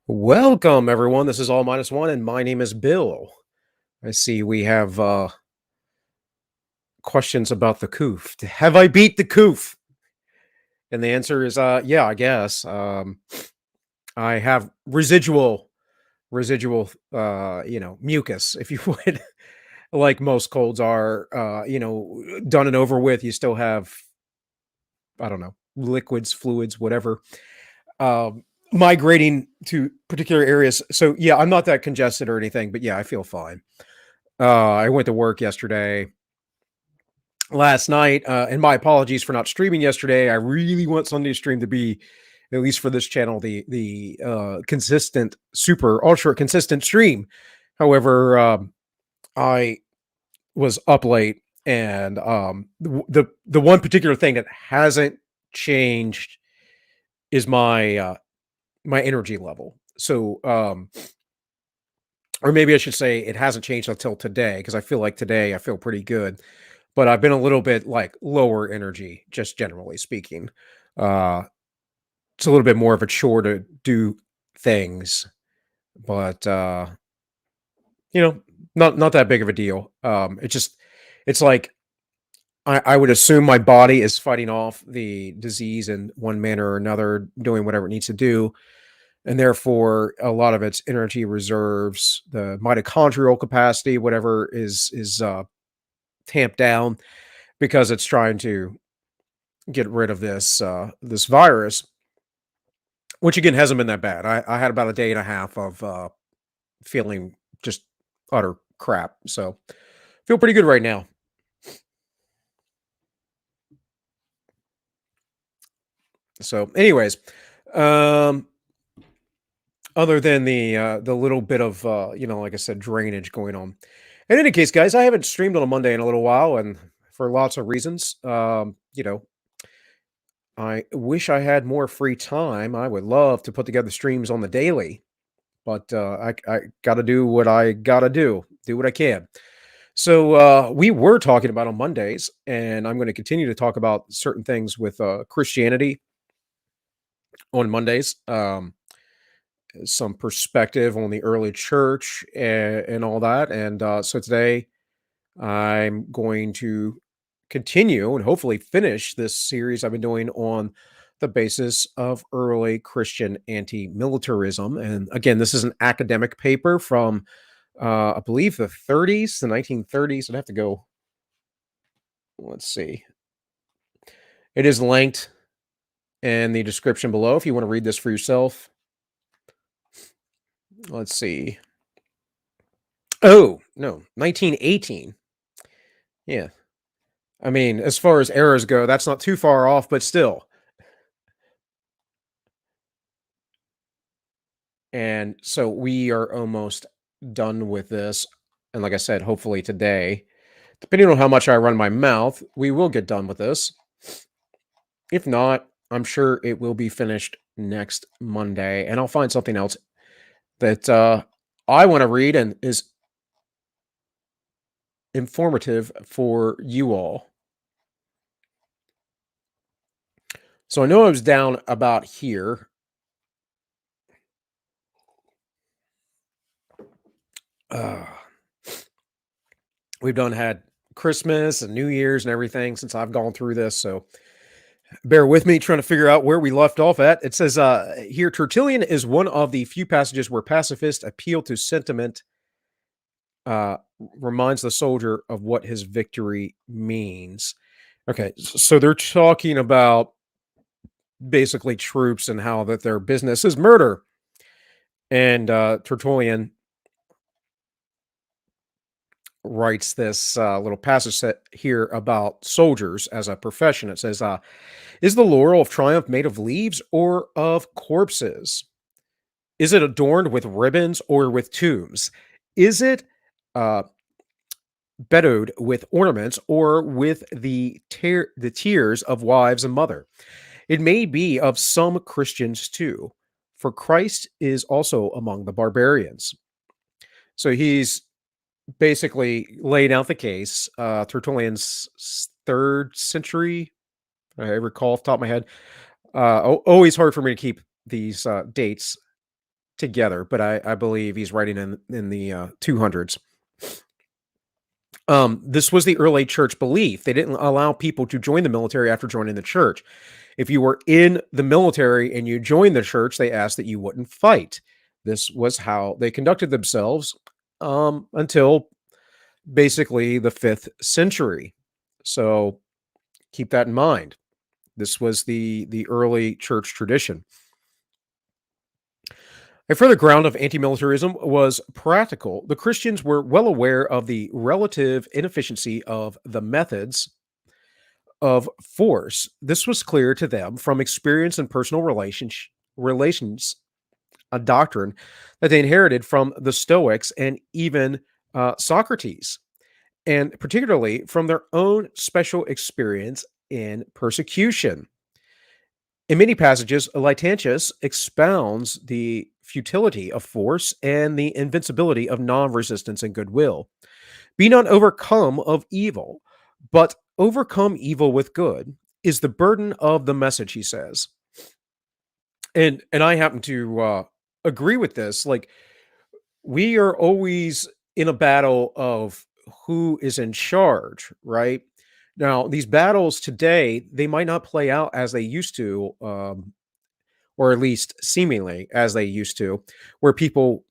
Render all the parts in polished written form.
Welcome, everyone. This is All Minus One, and my name is Bill. I see we have questions about the Koof. Have I beat the Koof? And the answer is, yeah, I guess. I have residual, mucus, if you would, like most colds are. Done and over with. You still have, I don't know, liquids, fluids, whatever. Um, Migrating to particular areas. So yeah, I'm not that congested or anything, but yeah, I feel fine. I went to work yesterday, last night, and my apologies for not streaming yesterday. I really want Sunday stream to be, at least for this channel, the consistent, super ultra consistent stream. However, I was up late, and the one particular thing that hasn't changed is my energy level. So, or maybe I should say it hasn't changed until today, because I feel like today I feel pretty good. But I've been a little bit, like, lower energy, just generally speaking. Uh, it's a little bit more of a chore to do things, but, you know, not that big of a deal. It's like I would assume my body is fighting off the disease in one manner or another, doing whatever it needs to do, and therefore, a lot of its energy reserves, the mitochondrial capacity, whatever, is tamped down because it's trying to get rid of this virus, which again hasn't been that bad. I had about a day and a half of feeling just utter crap, so feel pretty good right now. So, anyways, um, other than the little bit of like I said, drainage going on. In any case, guys, I haven't streamed on a Monday in a little while, and for lots of reasons. I wish I had more free time. I would love to put together streams on the daily, but I got to do what I got to do what I can. So we were talking about on Mondays, and I'm going to continue to talk about certain things with Christianity on Mondays. Some perspective on the early church and all that. And so today I'm going to continue and hopefully finish this series I've been doing on the basis of early Christian anti-militarism. And again, this is an academic paper from, I believe, the 30s, the 1930s. I'd have to go, let's see. It is linked in the description below if you want to read this for yourself. Let's see. Oh, no, 1918. Yeah. I mean, as far as eras go, that's not too far off, but still. And so we are almost done with this. And like I said, hopefully today, depending on how much I run my mouth, we will get done with this. If not, I'm sure it will be finished next Monday, and I'll find something else that I want to read and is informative for you all. So I know I was down about here. Uh, we've had Christmas and New Year's and everything since I've gone through this, so bear with me trying to figure out where we left off at. It says here, Tertullian is one of the few passages where pacifists appeal to sentiment, reminds the soldier of what his victory means. Okay, so they're talking about basically troops and how that their business is murder. And Tertullian writes this little passage here about soldiers as a profession. It says, is the laurel of triumph made of leaves or of corpses? Is it adorned with ribbons or with tombs? Is it bedowed with ornaments or with the tears of wives and mother? It may be of some Christians too, for Christ is also among the barbarians. So he's basically laying out the case. Tertullian's 3rd century, I recall off the top of my head. Always hard for me to keep these dates together, but I believe he's writing in the 200s. This was the early church belief. They didn't allow people to join the military after joining the church. If you were in the military and you joined the church, they asked that you wouldn't fight. This was how they conducted themselves until basically the 5th century. So keep that in mind. This was the early church tradition. A further ground of anti-militarism was practical. The Christians were well aware of the relative inefficiency of the methods of force. This was clear to them from experience and personal relations, a doctrine that they inherited from the Stoics and even Socrates, and particularly from their own special experience in persecution. In many passages, Lactantius expounds the futility of force and the invincibility of non-resistance and goodwill. Be not overcome of evil, but overcome evil with good is the burden of the message, he says. And I happen to agree with this. Like, we are always in a battle of who is in charge, right? Now, these battles today, they might not play out as they used to, or at least seemingly as they used to, where people,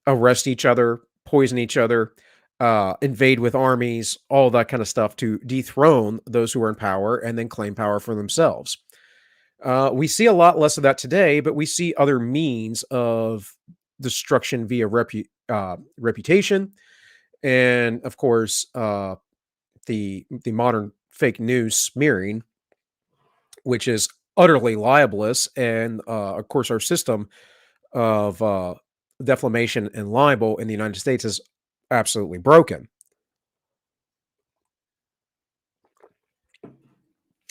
arrest each other, poison each other, invade with armies, all that kind of stuff to dethrone those who are in power and then claim power for themselves. We see a lot less of that today, but we see other means of destruction via reputation, and of course, the modern fake news smearing, which is utterly libelous, and of course, our system of defamation and libel in the United States is absolutely broken.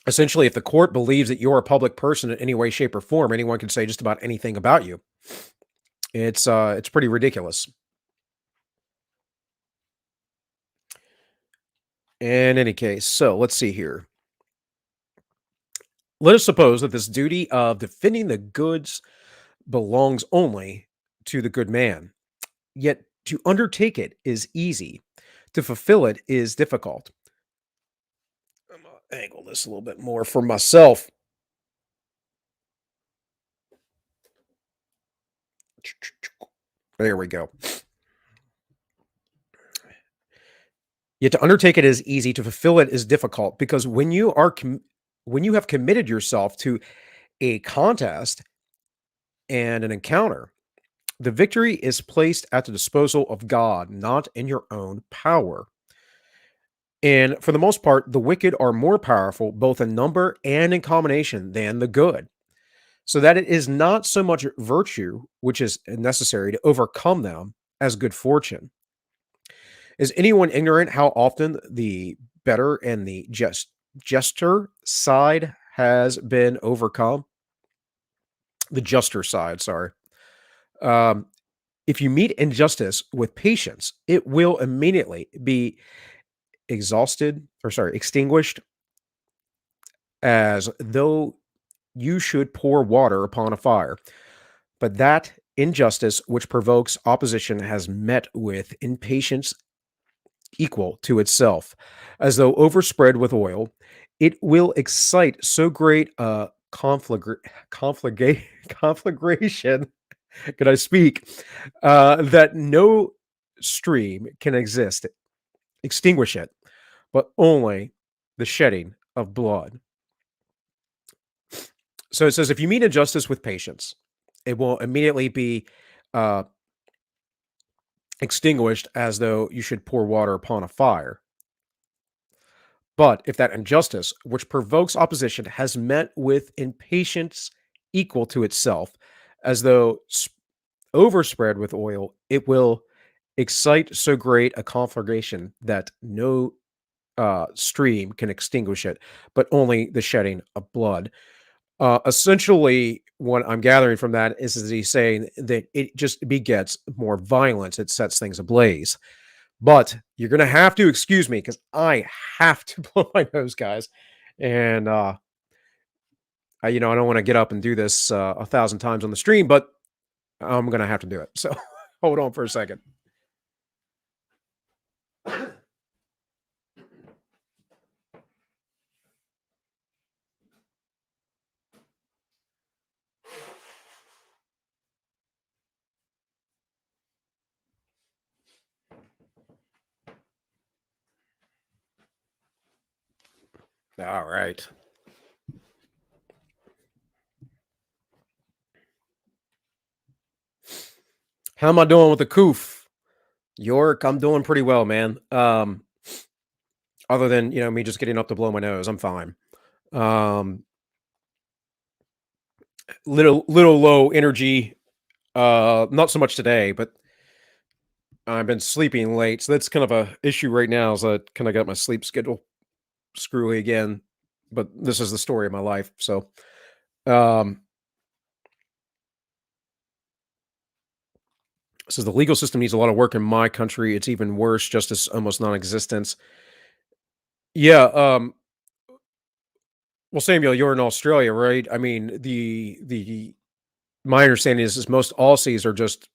Essentially, if the court believes that you're a public person in any way, shape, or form, anyone can say just about anything about you. It's pretty ridiculous. In any case, so let's see here. Let us suppose that this duty of defending the goods belongs only to the good man. Yet to undertake it is easy, to fulfill it is difficult. I'm gonna angle this a little bit more for myself. There we go. Yet to undertake it is easy, to fulfill it is difficult, because when you have committed yourself to a contest and an encounter, the victory is placed at the disposal of God, not in your own power. And for the most part, the wicked are more powerful, both in number and in combination, than the good. So that it is not so much virtue which is necessary to overcome them as good fortune. Is anyone ignorant how often the better and the juster side has been overcome? The juster side, sorry. Um, if you meet injustice with patience, it will immediately be extinguished, as though you should pour water upon a fire. But that injustice which provokes opposition has met with impatience equal to itself, as though overspread with oil. It will excite so great a conflagration, could I speak, that no stream can extinguish it, but only the shedding of blood. So it says, if you meet injustice with patience, it will immediately be uh, extinguished, as though you should pour water upon a fire. But if that injustice, which provokes opposition, has met with impatience equal to itself, as though overspread with oil, it will excite so great a conflagration that no stream can extinguish it, but only the shedding of blood. Essentially, what I'm gathering from that is he's saying that it just begets more violence. It sets things ablaze. But you're going to have to excuse me because I have to blow my nose, guys. And I don't want to get up and do this 1,000 times on the stream, but I'm gonna have to do it. So hold on for a second. All right. How am I doing with the coof? York, I'm doing pretty well, man. Other than, me just getting up to blow my nose, I'm fine. Um, little low energy. Not so much today, but I've been sleeping late, so that's kind of a issue right now. Is I kind of got my sleep schedule screwy again. But this is the story of my life. So, um, says the legal system needs a lot of work in my country. It's even worse, justice almost non-existence. Yeah. Well, Samuel, you're in Australia, right? I mean, the my understanding is most Aussies are just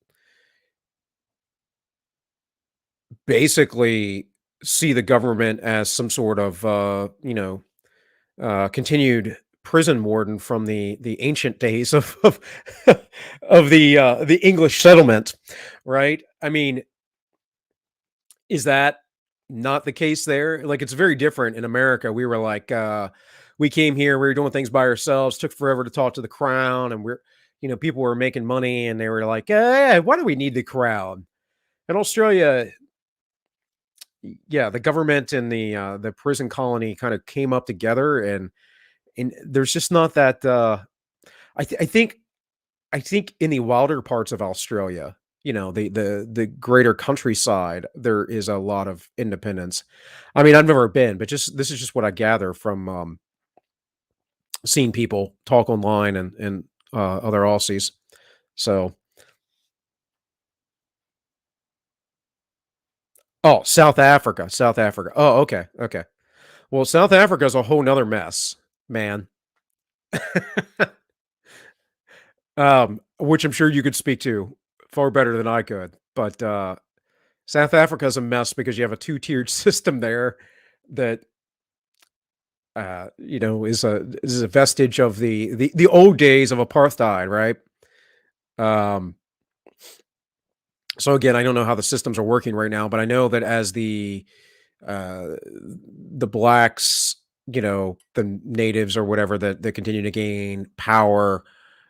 basically see the government as some sort of continued prison warden from the ancient days of the English settlement, right? I mean, is that not the case there? Like, it's very different in America. We were like, we came here, we were doing things by ourselves, took forever to talk to the crown, and people were making money, and they were like, why do we need the crown? In Australia, yeah, the government and the prison colony kind of came up together, and there's just not that. I think in the wilder parts of Australia, the greater countryside, there is a lot of independence. I mean, I've never been, but just this is just what I gather from seeing people talk online and other Aussies. So, oh, South Africa, South Africa. Oh, okay, okay. Well, South Africa is a whole nother mess, man. Which I'm sure you could speak to far better than I could. But South Africa is a mess because you have a two-tiered system there that is a vestige of the old days of apartheid, right? Um, so again, I don't know how the systems are working right now, but I know that as the blacks, the natives or whatever that continue to gain power,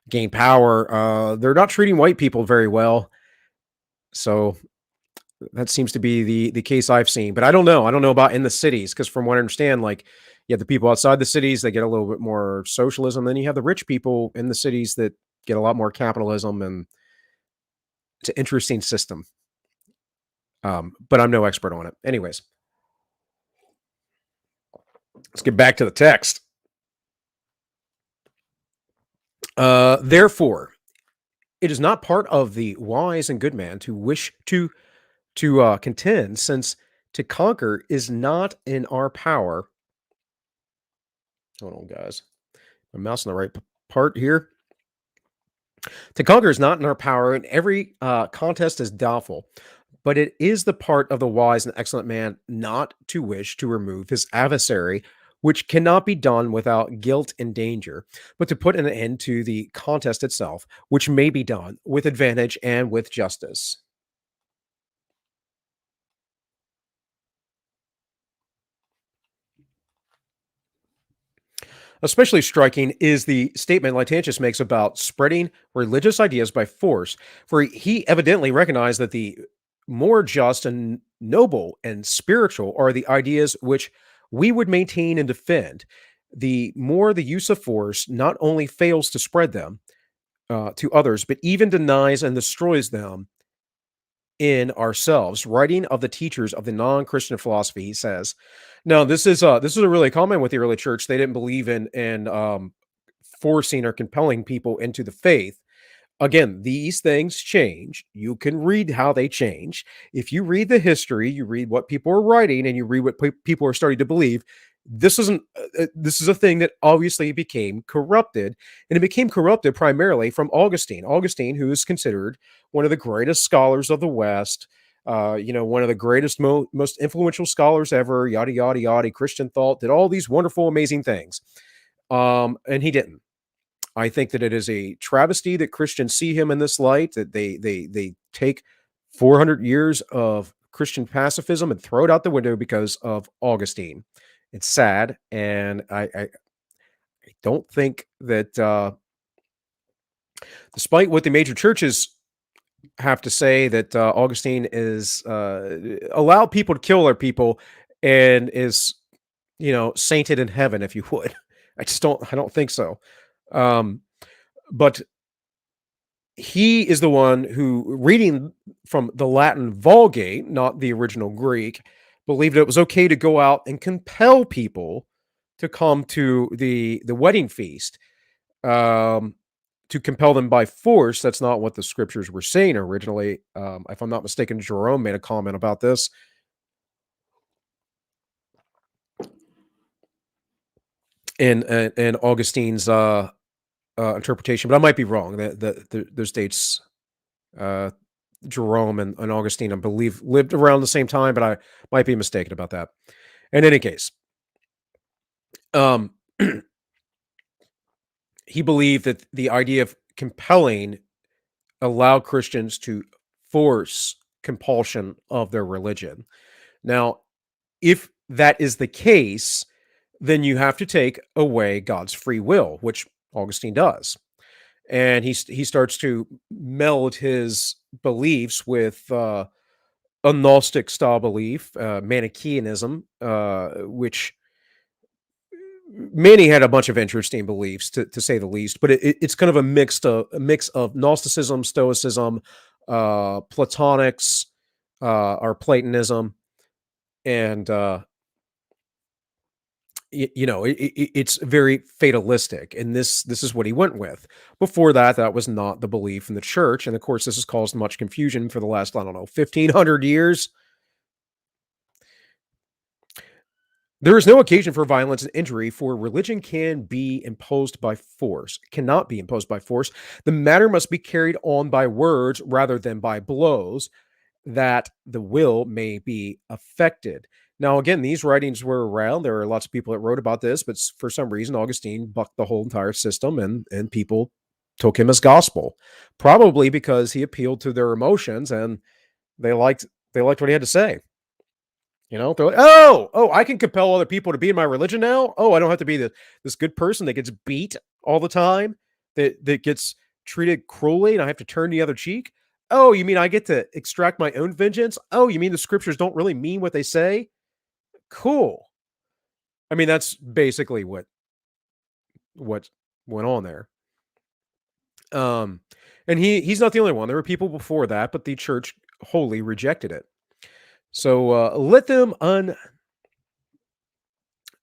they're not treating white people very well. So that seems to be the case I've seen, but I don't know. I don't know about in the cities because from what I understand, like, yeah, the people outside the cities, they get a little bit more socialism. Then you have the rich people in the cities that get a lot more capitalism, and it's an interesting system. But I'm no expert on it. Anyways, let's get back to the text. Therefore, it is not part of the wise and good man to wish to contend, since to conquer is not in our power. Hold on, guys. My mouse in the right part here. To conquer is not in our power, and every contest is doubtful. But it is the part of the wise and excellent man not to wish to remove his adversary, which cannot be done without guilt and danger, but to put an end to the contest itself, which may be done with advantage and with justice. Especially striking is the statement Lactantius makes about spreading religious ideas by force, for he evidently recognized that the more just and noble and spiritual are the ideas which we would maintain and defend. The more the use of force not only fails to spread them to others, but even denies and destroys them in ourselves. Writing of the teachers of the non-Christian philosophy, he says, "No, this is a really common with the early church. They didn't believe in forcing or compelling people into the faith. Again, these things change. You can read how they change. If you read the history, you read what people are writing, and you read what people are starting to believe. this is a thing that obviously became corrupted, and it became corrupted primarily from Augustine. Augustine, who is considered one of the greatest scholars of the West, one of the greatest, most influential scholars ever, yada yada yada. Christian thought, did all these wonderful, amazing things, and he didn't. I think that it is a travesty that Christians see him in this light, that they take 400 years of Christian pacifism and throw it out the window because of Augustine. It's sad, and I don't think that, despite what the major churches have to say, that Augustine is allowed people to kill their people and is, sainted in heaven, if you would. I don't think so. But he is the one who, reading from the Latin Vulgate, not the original Greek, believed it was okay to go out and compel people to come to the wedding feast, to compel them by force. That's not what the scriptures were saying originally. If I'm not mistaken, Jerome made a comment about this in Augustine's interpretation, but I might be wrong. Those dates, Jerome and Augustine, I believe, lived around the same time, but I might be mistaken about that. In any case, he believed that the idea of compelling allowed Christians to force compulsion of their religion. Now, if that is the case, then you have to take away God's free will, which Augustine does. And he starts to meld his beliefs with a Gnostic style belief, Manichaeanism, which Manny had a bunch of interesting beliefs, to say the least. But it's kind of a mix of Gnosticism, Stoicism, Platonics, or Platonism, and it's very fatalistic, and this is what he went with. Before that, that was not the belief in the church, and of course, this has caused much confusion for the last, I don't know, 1,500 years. There is no occasion for violence and injury, for religion cannot be imposed by force. The matter must be carried on by words rather than by blows, that the will may be affected. Now, again, these writings were around. There are lots of people that wrote about this, but for some reason, Augustine bucked the whole entire system, and people took him as gospel, probably because he appealed to their emotions and they liked what he had to say. They're like, oh, I can compel other people to be in my religion now. Oh, I don't have to be this good person that gets beat all the time, that gets treated cruelly, and I have to turn the other cheek. Oh, you mean I get to extract my own vengeance? Oh, you mean the scriptures don't really mean what they say? Cool. I mean, that's basically what went on there. And he's not the only one. There were people before that, but the church wholly rejected it. So let them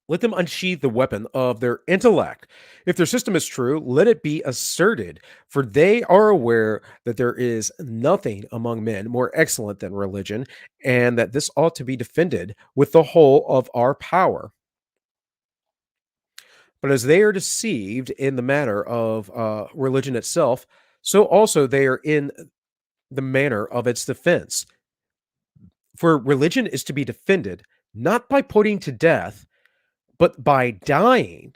unsheathe the weapon of their intellect. If their system is true, let it be asserted, for they are aware that there is nothing among men more excellent than religion, and that this ought to be defended with the whole of our power. But as they are deceived in the matter of religion itself, so also they are in the manner of its defense. For religion is to be defended not by putting to death, but by dying,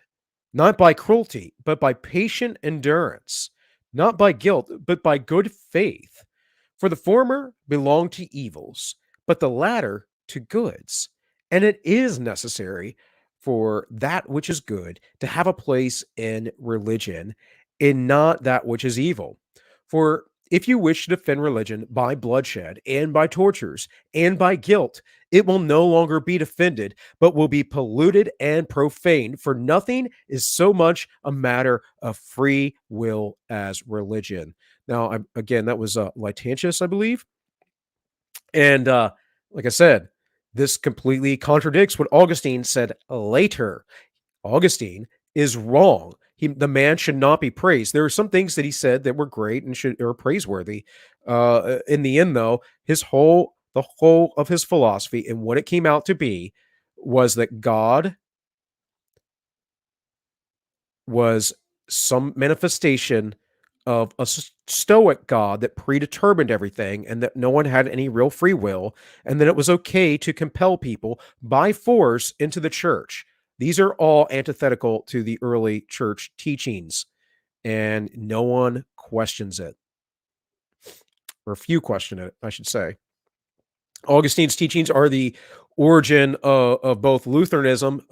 not by cruelty, but by patient endurance, not by guilt, but by good faith. For the former belong to evils, but the latter to goods. And it is necessary for that which is good to have a place in religion, and not that which is evil. For if you wish to defend religion by bloodshed and by tortures and by guilt, it will no longer be defended, but will be polluted and profaned. For nothing is so much a matter of free will as religion. Now, again, that was Lactantius, I believe. And like I said, this completely contradicts what Augustine said later. Augustine is wrong. The man should not be praised. There are some things that he said that were great and are praiseworthy. In the end, though, the whole of his philosophy and what it came out to be was that God was some manifestation of a stoic God that predetermined everything and that no one had any real free will, and that it was okay to compel people by force into the church. These are all antithetical to the early church teachings, and no one questions it, or few question it, I should say. Augustine's teachings are the origin of both Lutheranism,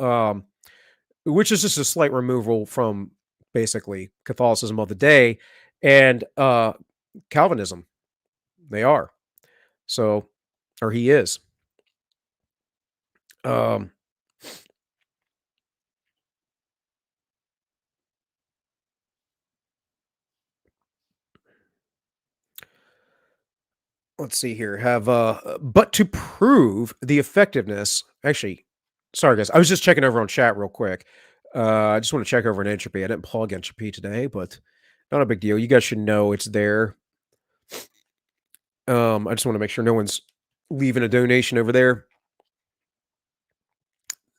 which is just a slight removal from basically Catholicism of the day, and Calvinism. They are. So, or he is. Um, let's see here. Have but to prove the effectiveness, actually, sorry guys, I was just checking over on chat real quick. I just want to check over an entropy. I didn't plug entropy today, but not a big deal. You guys should know it's there. I just want to make sure no one's leaving a donation over there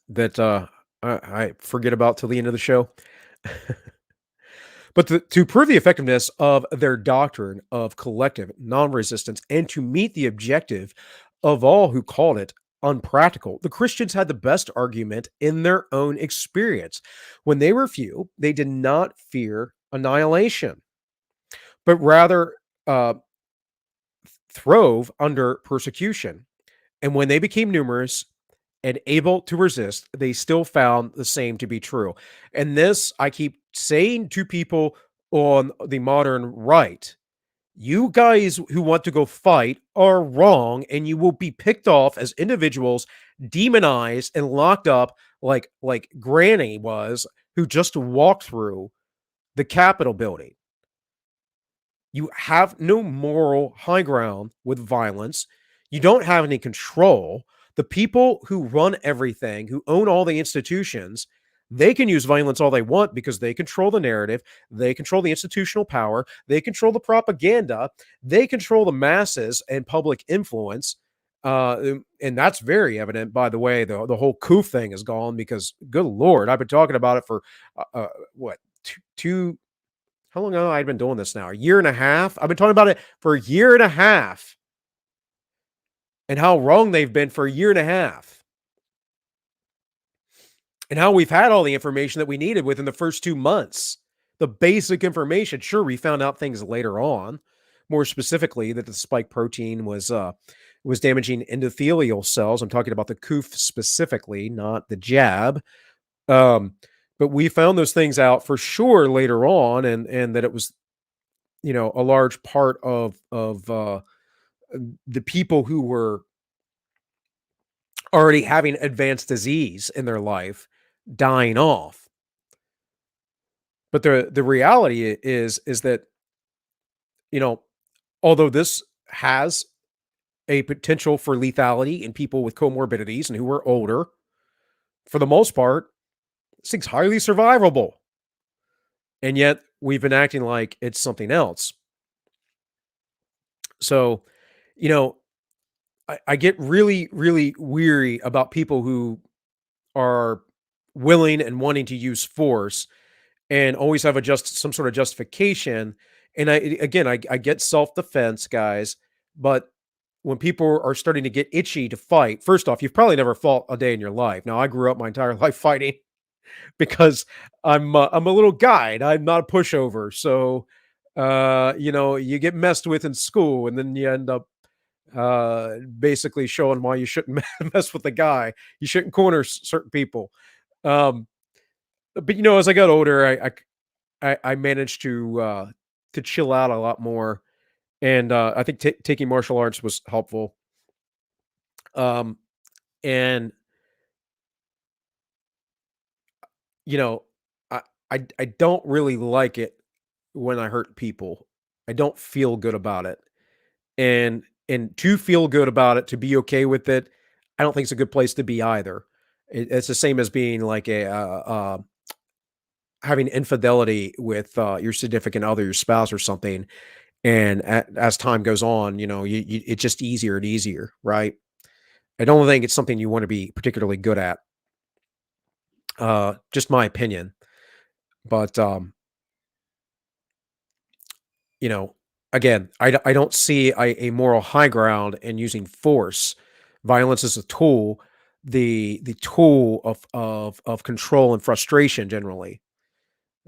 that I forget about till the end of the show. But to prove the effectiveness of their doctrine of collective non-resistance and to meet the objective of all who called it unpractical, the Christians had the best argument in their own experience. When they were few, they did not fear annihilation, but rather throve under persecution. And when they became numerous and able to resist, they still found the same to be true. And this I keep saying to people on the modern right. You guys who want to go fight are wrong, and you will be picked off as individuals, demonized and locked up like Granny was, who just walked through the Capitol building. You have no moral high ground with violence. You don't have any control. The people who run everything, who own all the institutions, they can use violence all they want because they control the narrative, they control the institutional power, they control the propaganda, they control the masses and public influence. And that's very evident, by the way. The whole coup thing is gone because, good Lord, I've been talking about it for what, two how long have I been doing this now? A year and a half? I've been talking about it for a year and a half and how wrong they've been for a year and a half and how we've had all the information that we needed within the first 2 months. The basic information. Sure, we found out things later on, more specifically that the spike protein was damaging endothelial cells. I'm talking about the COOF specifically, not the jab. Um, but we found those things out for sure later on, and that it was, a large part of the people who were already having advanced disease in their life dying off. But the reality is that, you know, although this has a potential for lethality in people with comorbidities and who are older, for the most part, this thing's highly survivable. And yet we've been acting like it's something else. So, you know, I get really, really weary about people who are willing and wanting to use force and always have some sort of justification. And I get self-defense, guys, but when people are starting to get itchy to fight, first off, you've probably never fought a day in your life. Now, I grew up my entire life fighting because I'm a little guy and I'm not a pushover. So, you get messed with in school, and then you end up basically showing why you shouldn't mess with the guy. You shouldn't corner certain people. Um, but as I got older, I managed to chill out a lot more, and I think taking martial arts was helpful. Um, and you know, I I don't really like it when I hurt people. I don't feel good about it, and to feel good about it, to be okay with it, I don't think it's a good place to be either. It's the same as being like having infidelity with your significant other, your spouse, or something. And as time goes on, it's just easier and easier, right? I don't think it's something you want to be particularly good at. Just my opinion. But you know, again, I don't see a moral high ground in using force. Violence is a tool, the tool of control and frustration generally.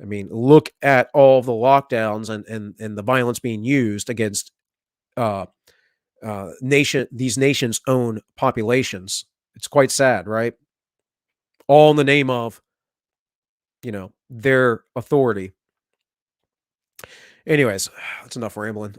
I mean, look at all the lockdowns and the violence being used against uh, these nations' own populations. It's quite sad, right? All in the name of their authority. Anyways, that's enough rambling.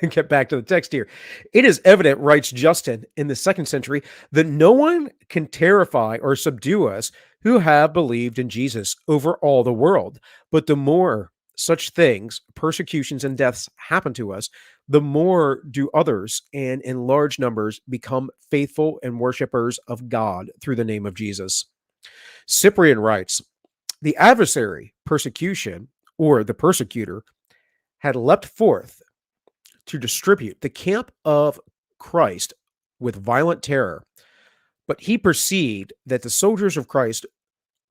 Get back to the text here. It is evident, writes Justin in the 2nd century, that no one can terrify or subdue us who have believed in Jesus over all the world. But the more such things, persecutions, and deaths happen to us, the more do others, and in large numbers, become faithful and worshippers of God through the name of Jesus. Cyprian writes, the adversary, persecution, or the persecutor, had leapt forth to distribute the camp of Christ with violent terror. But he perceived that the soldiers of Christ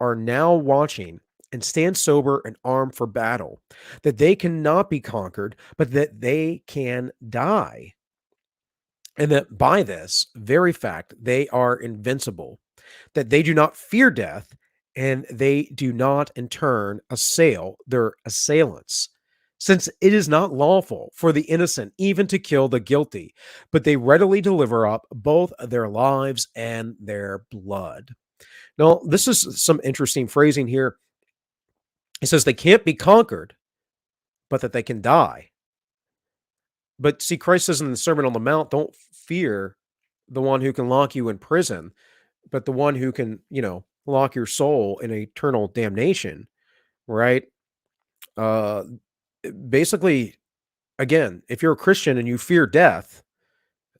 are now watching and stand sober and armed for battle, that they cannot be conquered, but that they can die. And that by this very fact, they are invincible, that they do not fear death, and they do not in turn assail their assailants, since it is not lawful for the innocent even to kill the guilty, but they readily deliver up both their lives and their blood. Now, this is some interesting phrasing here. It says they can't be conquered, but that they can die. But see, Christ says in the Sermon on the Mount, don't fear the one who can lock you in prison, but the one who can, lock your soul in eternal damnation, right? Uh, Basically, again, if you're a Christian and you fear death,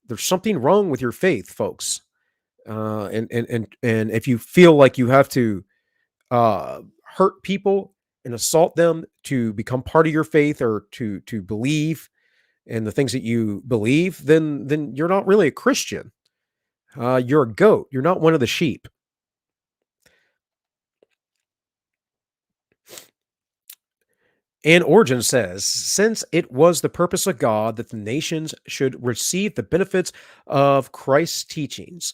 there's something wrong with your faith, folks. And if you feel like you have to hurt people and assault them to become part of your faith or to believe in the things that you believe, then you're not really a Christian. You're a goat. You're not one of the sheep. And Origen says, since it was the purpose of God that the nations should receive the benefits of Christ's teachings,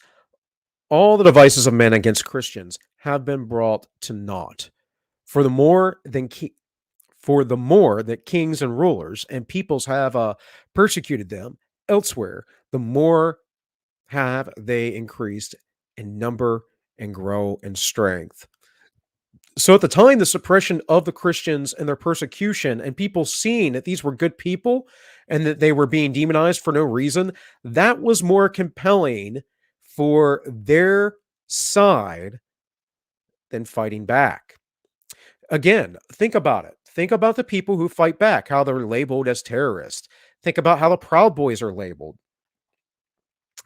all the devices of men against Christians have been brought to naught. For the more that kings and rulers and peoples have persecuted them elsewhere, the more have they increased in number and grow in strength. So at the time, the suppression of the Christians and their persecution, and people seeing that these were good people and that they were being demonized for no reason, that was more compelling for their side than fighting back. Again, think about it. Think about the people who fight back, how they're labeled as terrorists. Think about how the Proud Boys are labeled.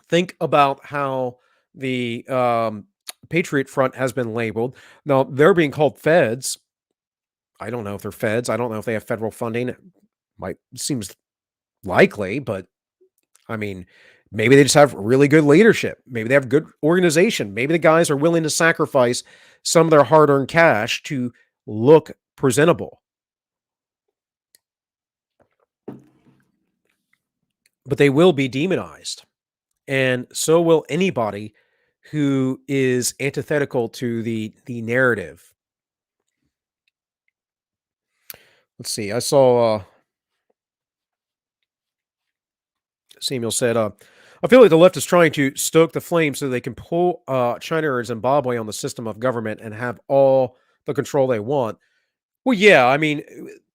Think about how the Patriot Front has been labeled. Now, they're being called feds. I don't know if they're feds. I don't know if they have federal funding. It seems likely, but I mean, maybe they just have really good leadership. Maybe they have good organization. Maybe the guys are willing to sacrifice some of their hard-earned cash to look presentable. But they will be demonized. And so will anybody who is antithetical to the narrative. Let's see. I saw Samuel said, I feel like the left is trying to stoke the flame so they can pull China or Zimbabwe on the system of government and have all the control they want. Well, yeah, I mean,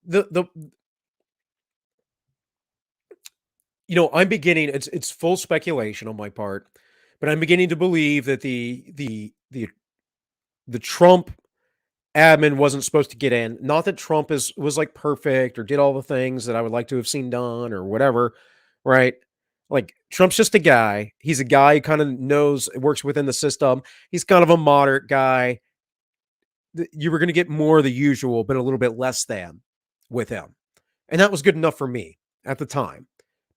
the I'm beginning. It's full speculation on my part, but I'm beginning to believe that the Trump admin wasn't supposed to get in. Not that Trump was like perfect or did all the things that I would like to have seen done or whatever, right? Like Trump's just a guy. He's a guy who kind of knows works within the system. He's kind of a moderate guy. You were going to get more of the usual, but a little bit less than with him. And that was good enough for me at the time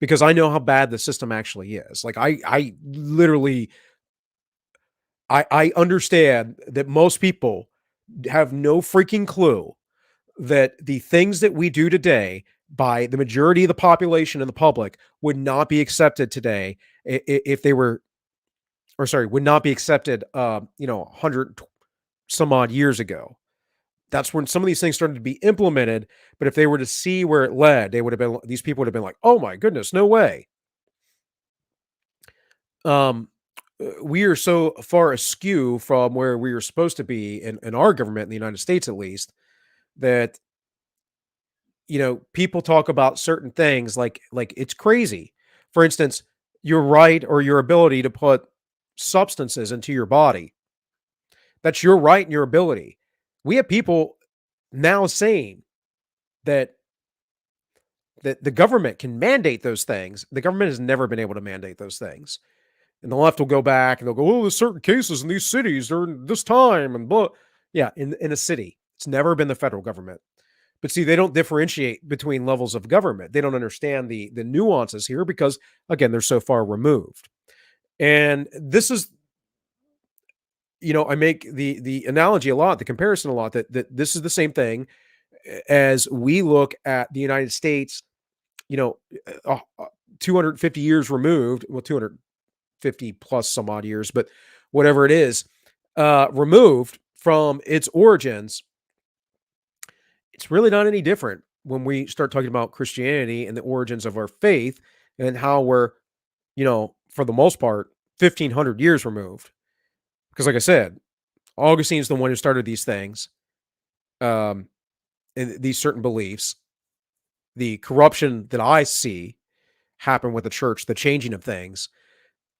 because I know how bad the system actually is. Like I literally, I understand that most people have no freaking clue that the things that we do today by the majority of the population and the public would not be accepted today if they were, or sorry, would not be accepted, 100 some odd years ago. That's when some of these things started to be implemented. But if they were to see where it led, they would have been, these people would have been like, oh my goodness, no way. Um, we are so far askew from where we are supposed to be in our government in the United States, at least, that people talk about certain things like it's crazy. For instance, your right or your ability to put substances into your body. That's your right and your ability. We have people now saying that the government can mandate those things. The government has never been able to mandate those things. And the left will go back and they'll go, oh, there's certain cases in these cities during this time and blah. Yeah, in a city. It's never been the federal government. But see, they don't differentiate between levels of government. They don't understand the nuances here because, again, they're so far removed. And this is, I make the analogy a lot, the comparison a lot, that this is the same thing as we look at the United States, you know, uh, 250 years removed, well, 250 plus some odd years, but whatever it is, removed from its origins. It's really not any different when we start talking about Christianity and the origins of our faith and how we're, for the most part, 1500 years removed. Because, like I said, Augustine's the one who started these things, and these certain beliefs. The corruption that I see happen with the church, the changing of things,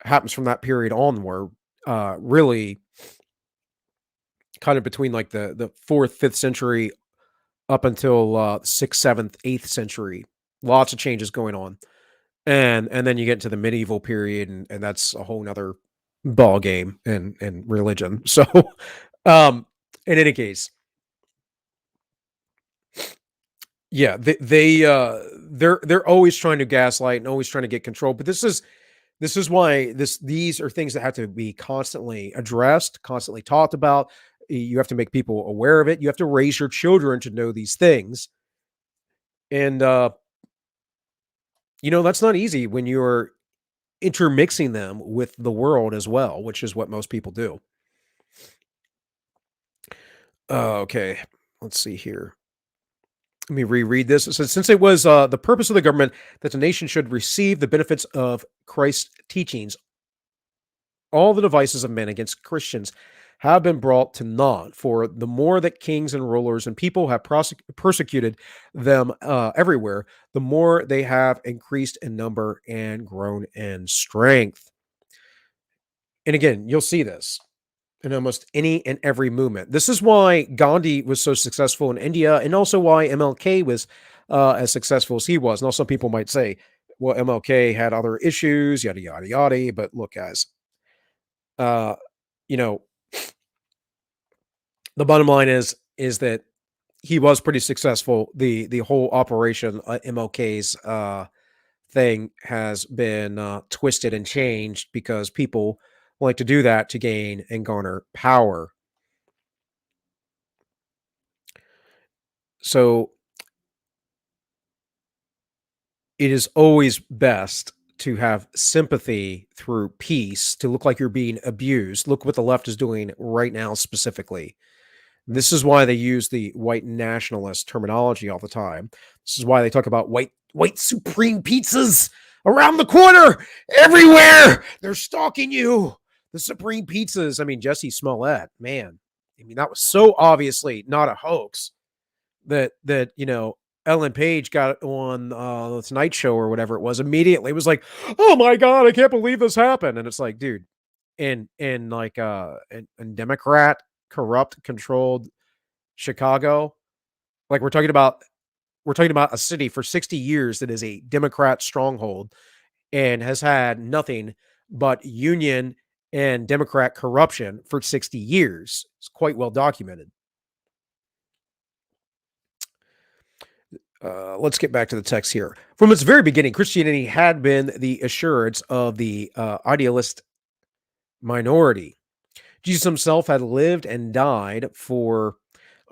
happens from that period onward. Really, kind of between like the fourth, fifth century up until sixth, seventh, eighth century. Lots of changes going on, and then you get into the medieval period, and that's a whole nother ball game and religion. So, um, in any case, yeah, they're always trying to gaslight and always trying to get control. But this is why these are things that have to be constantly addressed, constantly talked about. You have to make people aware of it. You have to raise your children to know these things. And that's not easy when you're intermixing them with the world as well, which is what most people do. Okay, let's see here. Let me reread this. It says, since it was the purpose of the government that the nation should receive the benefits of Christ's teachings, all the devices of men against Christians have been brought to naught. For the more that kings and rulers and people have persecuted them everywhere, the more they have increased in number and grown in strength. And again, you'll see this in almost any and every movement. This is why Gandhi was so successful in India, and also why MLK was as successful as he was. Now, some people might say, well, MLK had other issues, yada, yada, yada. But look, guys, uh, you know, the bottom line is that he was pretty successful. The whole operation, MLK's thing, has been twisted and changed because people like to do that to gain and garner power. So it is always best to have sympathy through peace, to look like you're being abused. Look what the left is doing right now, specifically. This is why they use the white nationalist terminology all the time. This is why they talk about white supreme pizzas around the corner, everywhere. They're stalking you. The supreme pizzas. I mean, Jesse Smollett, man. I mean, that was so obviously not a hoax that Ellen Page got on the Tonight Show or whatever it was. Immediately it was like, oh my god, I can't believe this happened. And it's like, dude, in like in Democrat corrupt controlled Chicago, like we're talking about a city for 60 years that is a Democrat stronghold and has had nothing but union and Democrat corruption for 60 years. It's quite well documented. Let's get back to the text here. From its very beginning, Christianity had been the assurance of the idealist minority. Jesus himself had lived and died for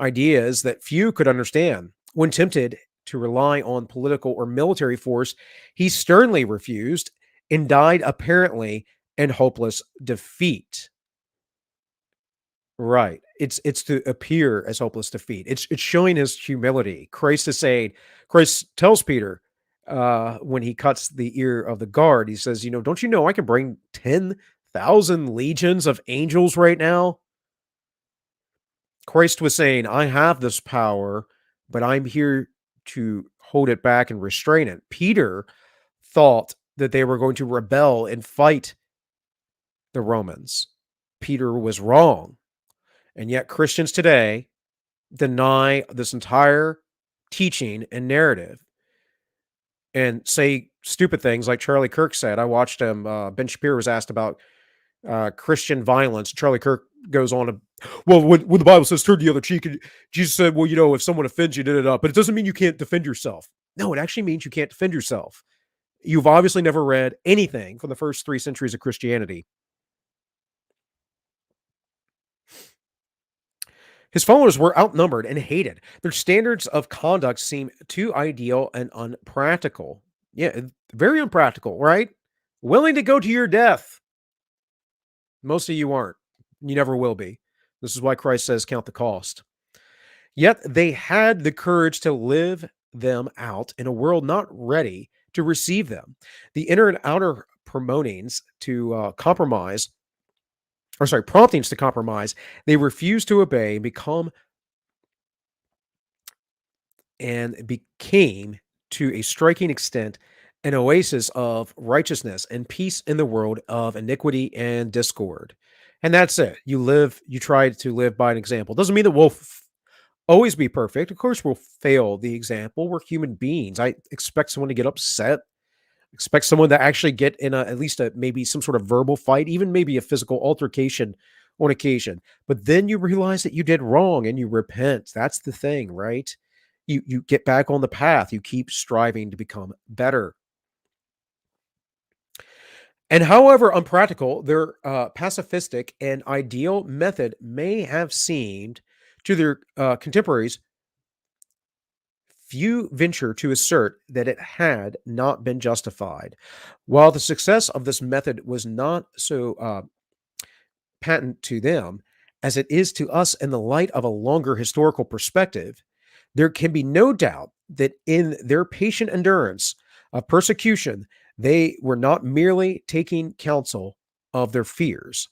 ideas that few could understand. When tempted to rely on political or military force, he sternly refused and died apparently in hopeless defeat. Right. It's to appear as hopeless defeat. It's showing his humility. Christ is saying, Christ tells Peter, when he cuts the ear of the guard, he says, don't you know I can bring 10,000 legions of angels right now? Christ was saying, I have this power, but I'm here to hold it back and restrain it. Peter thought that they were going to rebel and fight the Romans. Peter was wrong. And yet Christians today deny this entire teaching and narrative and say stupid things like Charlie Kirk said. I watched him. Ben Shapiro was asked about Christian violence. Charlie Kirk goes on to, well, when the Bible says turn the other cheek, and Jesus said, well, if someone offends you, but it doesn't mean you can't defend yourself. No, it actually means you can't defend yourself. You've obviously never read anything from the first 3 centuries of Christianity. His followers were outnumbered and hated. Their standards of conduct seemed too ideal and unpractical. Yeah, very unpractical, right? Willing to go to your death. Most of you aren't. You never will be. This is why Christ says, count the cost. Yet they had the courage to live them out in a world not ready to receive them. The inner and outer promotions to compromise, promptings to compromise, they refused to obey and became to a striking extent an oasis of righteousness and peace in the world of iniquity and discord. And that's it. You try to live by an example. Doesn't mean that we'll always be perfect. Of course, we'll fail the example. We're human beings. I expect someone to get upset. Expect someone to actually get in at least maybe some sort of verbal fight, even maybe a physical altercation on occasion. But then you realize that you did wrong and you repent. That's the thing, right? You get back on the path. You keep striving to become better. And however unpractical their pacifistic and ideal method may have seemed to their contemporaries, few venture to assert that it had not been justified. While the success of this method was not so patent to them as it is to us in the light of a longer historical perspective, there can be no doubt that in their patient endurance of persecution, they were not merely taking counsel of their fears.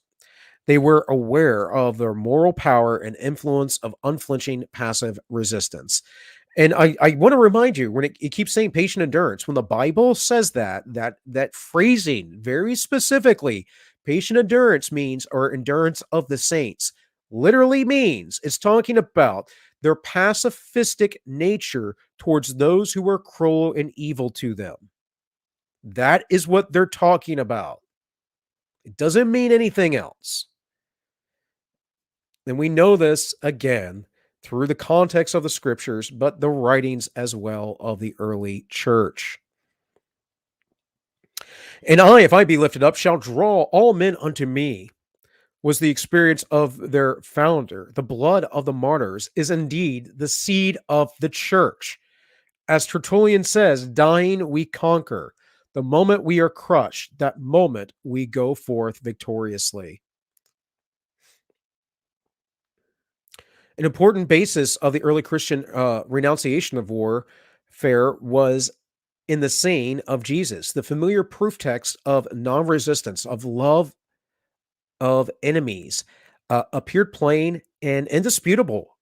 They were aware of their moral power and influence of unflinching passive resistance. And I want to remind you, when it keeps saying patient endurance, when the Bible says that phrasing very specifically, patient endurance means, or endurance of the saints, literally means it's talking about their pacifistic nature towards those who were cruel and evil to them. That is what they're talking about. It doesn't mean anything else. And we know this again through the context of the scriptures, but the writings as well of the early church. And I, if I be lifted up, shall draw all men unto me, was the experience of their founder. The blood of the martyrs is indeed the seed of the church. As Tertullian says, dying we conquer. The moment we are crushed, that moment we go forth victoriously. An important basis of the early Christian renunciation of warfare was in the saying of Jesus, the familiar proof text of non-resistance, of love of enemies, appeared plain and indisputable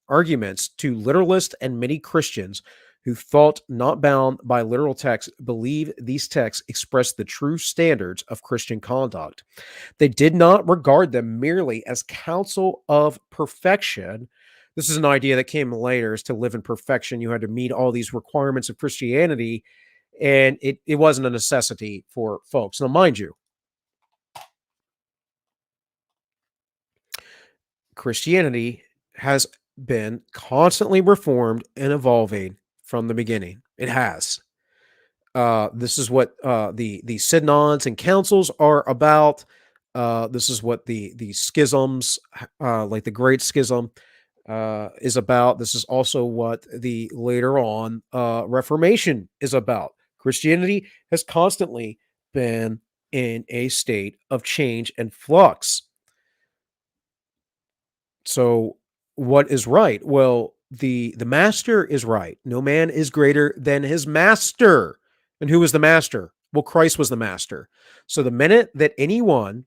arguments to literalists and many Christians who thought not bound by literal texts believe these texts express the true standards of Christian conduct. They did not regard them merely as counsel of perfection. This is an idea that came later, is to live in perfection. You had to meet all these requirements of Christianity, and it wasn't a necessity for folks. Now, mind you, Christianity has been constantly reformed and evolving from the beginning. It has. This is what the synods and councils are about. This is what the schisms, like the Great Schism, is about. This is also what the later on Reformation is about. Christianity has constantly been in a state of change and flux. So, what is right? Well, the master is right. No man is greater than his master. And who was the master? Well, Christ was the master. So the minute that anyone,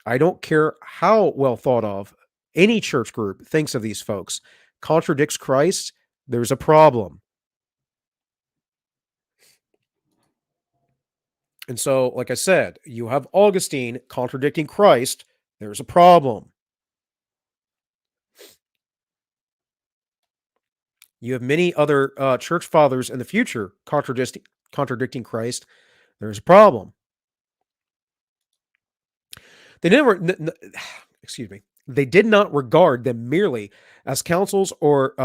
I don't care how well thought of, any church group thinks of these folks, contradicts Christ, there's a problem. And so, like I said, you have Augustine contradicting Christ, there's a problem. You have many other church fathers in the future contradicting Christ, there's a problem. They never, excuse me, they did not regard them merely as counsels or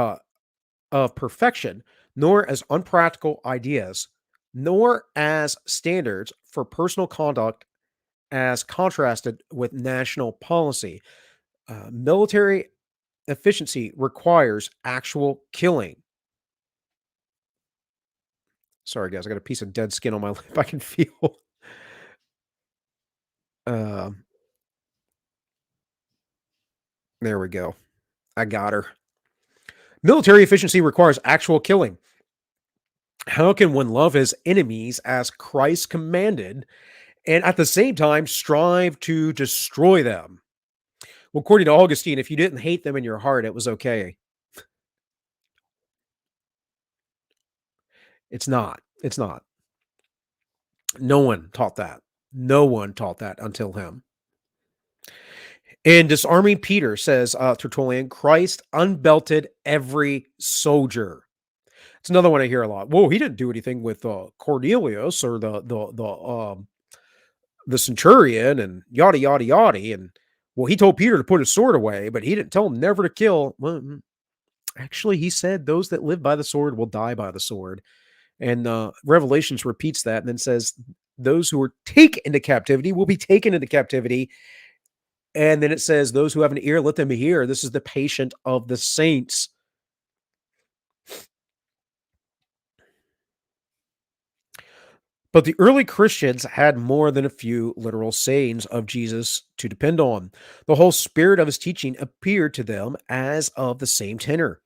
of perfection, nor as unpractical ideas, nor as standards for personal conduct as contrasted with national policy. Military efficiency requires actual killing. Sorry, guys, I got a piece of dead skin on my lip. I can feel. Uh, there we go. I got her. Military efficiency requires actual killing. How can one love his enemies as Christ commanded and at the same time strive to destroy them? Well, according to Augustine, if you didn't hate them in your heart, it was okay. It's not. It's not. No one taught that. No one taught that until him. In Disarming Peter, says Tertullian, Christ unbelted every soldier. It's another one I hear a lot. Whoa, he didn't do anything with Cornelius or the centurion and yada yada yada. And well, he told Peter to put his sword away, but he didn't tell him never to kill. Well, actually, he said those that live by the sword will die by the sword. And Revelations repeats that and then says those who are taken into captivity will be taken into captivity. And then it says those who have an ear, let them hear. This is the patient of the saints. But the early Christians had more than a few literal sayings of Jesus to depend on. The whole spirit of his teaching appeared to them as of the same tenor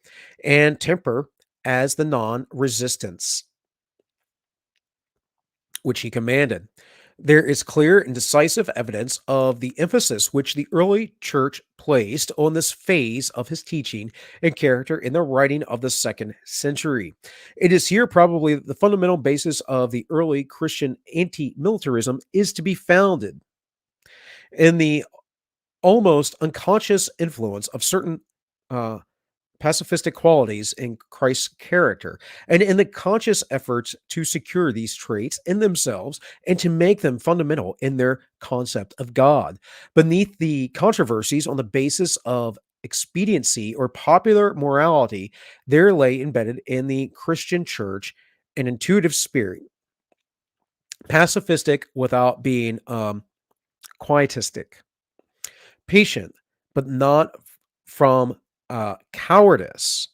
and temper as the non resistance which he commanded. There is clear and decisive evidence of the emphasis which the early church placed on this phase of his teaching and character in the writing of the second century. It is here probably the fundamental basis of the early Christian anti militarism is to be founded in the almost unconscious influence of certain uh, pacifistic qualities in Christ's character, and in the conscious efforts to secure these traits in themselves and to make them fundamental in their concept of God. Beneath the controversies on the basis of expediency or popular morality, there lay embedded in the Christian church an intuitive spirit, pacifistic without being quietistic, patient, but not from cowardice,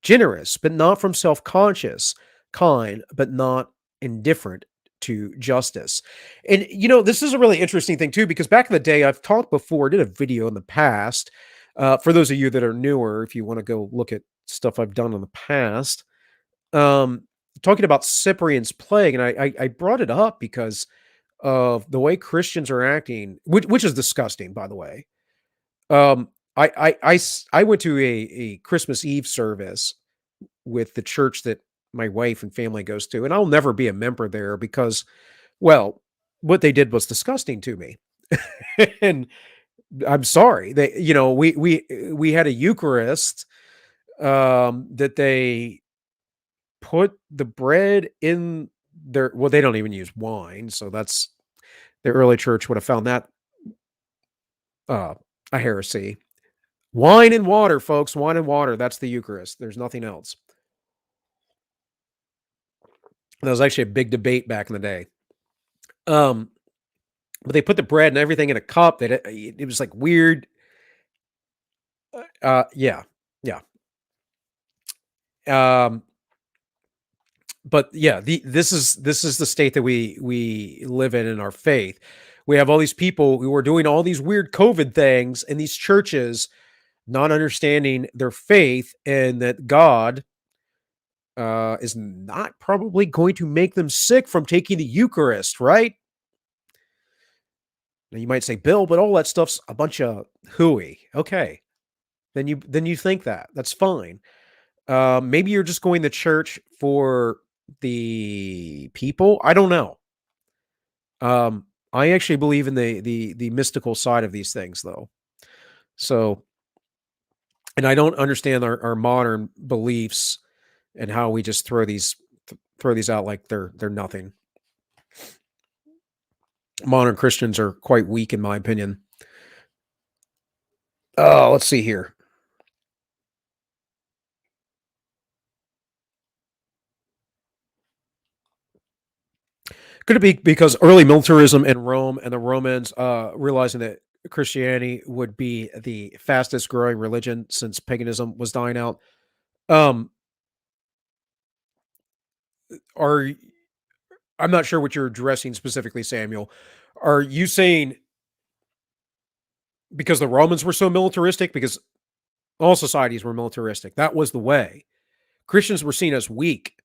generous, but not from self conscious, kind, but not indifferent to justice. And, this is a really interesting thing, too, because back in the day, I've talked before, did a video in the past. For those of you that are newer, if you want to go look at stuff I've done in the past, um, talking about Cyprian's plague. And I brought it up because of the way Christians are acting, which is disgusting, by the way. Um, I went to a Christmas Eve service with the church that my wife and family goes to, and I'll never be a member there because, well, what they did was disgusting to me. And I'm sorry. We had a Eucharist that they put the bread in their, well, they don't even use wine, so that's, the early church would have found that uh a heresy. Wine and water, folks. Wine and water. That's the Eucharist. There's nothing else. That was actually a big debate back in the day. Um, but they put the bread and everything in a cup. That it was like weird. Yeah. Yeah. Um, but yeah, this is the state that we live in our faith. We have all these people who are doing all these weird COVID things in these churches, not understanding their faith and that God is not probably going to make them sick from taking the Eucharist, right? Now you might say, Bill, but all that stuff's a bunch of hooey. Okay, then you think that that's fine. Maybe you're just going to church for the people. I don't know. I actually believe in the mystical side of these things, though. So, and I don't understand our modern beliefs and how we just throw these out like they're nothing. Modern Christians are quite weak, in my opinion. Oh, let's see here. Could it be because early militarism in Rome and the Romans realizing that Christianity would be the fastest growing religion since paganism was dying out? Um, are I'm not sure what you're addressing specifically, Samuel. Are you saying because the Romans were so militaristic? Because all societies were militaristic. That was the way. Christians were seen as weak.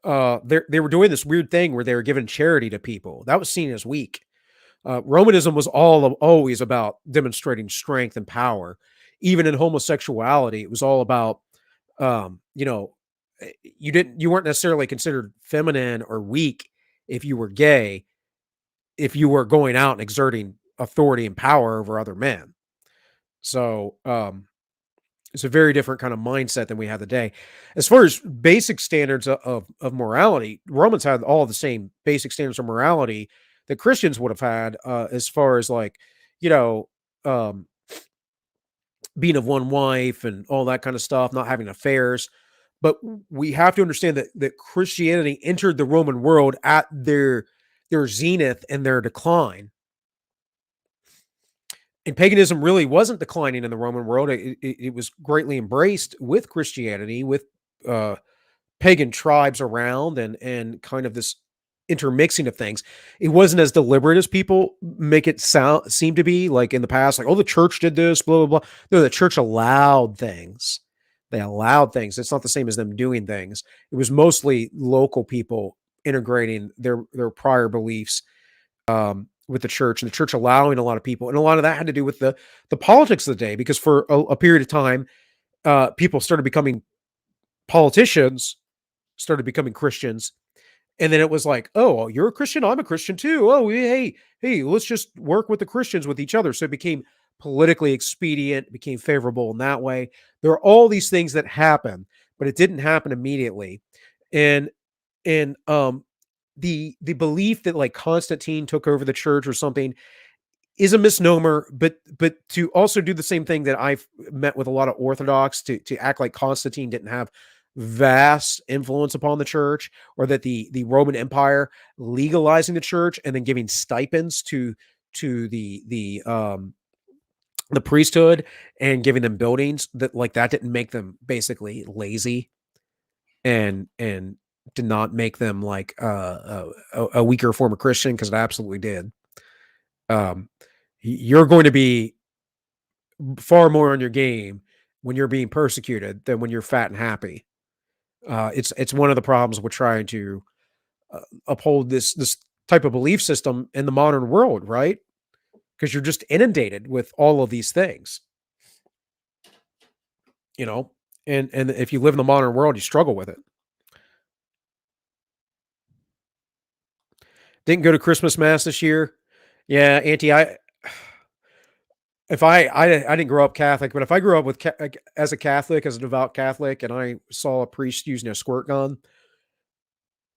They were doing this weird thing where they were giving charity to people. That was seen as weak. Romanism was always about demonstrating strength and power. Even in homosexuality, it was all about, you know, you weren't necessarily considered feminine or weak if you were gay, if you were going out and exerting authority and power over other men. So it's a very different kind of mindset than we have today. As far as basic standards of morality, Romans had all the same basic standards of morality that Christians would have had, as far as like, you know, um, being of one wife and all that kind of stuff, not having affairs. But we have to understand that Christianity entered the Roman world at their zenith and their decline, and paganism really wasn't declining in the Roman world. It was greatly embraced with Christianity, with uh, pagan tribes around, and kind of this intermixing of things. It wasn't as deliberate as people make it sound seem to be, like in the past, like, oh, the church did this, blah blah blah. No, the church allowed things. They allowed things. It's not the same as them doing things. It was mostly local people integrating their prior beliefs with the church, and the church allowing a lot of people, and a lot of that had to do with the politics of the day, because for a period of time, people started becoming politicians, started becoming Christians, and then it was like, oh, well, you're a Christian, I'm a Christian too. Oh, hey, let's just work with the Christians with each other. So it became politically expedient, became favorable in that way. There are all these things that happen, but it didn't happen immediately, and and the belief that like Constantine took over the church or something is a misnomer, but to also do the same thing that I've met with a lot of Orthodox, to act like Constantine didn't have vast influence upon the church, or that the Roman Empire legalizing the church and then giving stipends to the priesthood and giving them buildings, that like that didn't make them basically lazy, and did not make them like a weaker form of Christian, because it absolutely did. Um, you're going to be far more on your game when you're being persecuted than when you're fat and happy. It's one of the problems with trying to uphold this type of belief system in the modern world, right? Because you're just inundated with all of these things, you know. And if you live in the modern world, you struggle with it. Didn't go to Christmas mass this year. Yeah, Auntie, I if I didn't grow up Catholic, but if I grew up with as a Catholic, as a devout Catholic, and I saw a priest using a squirt gun,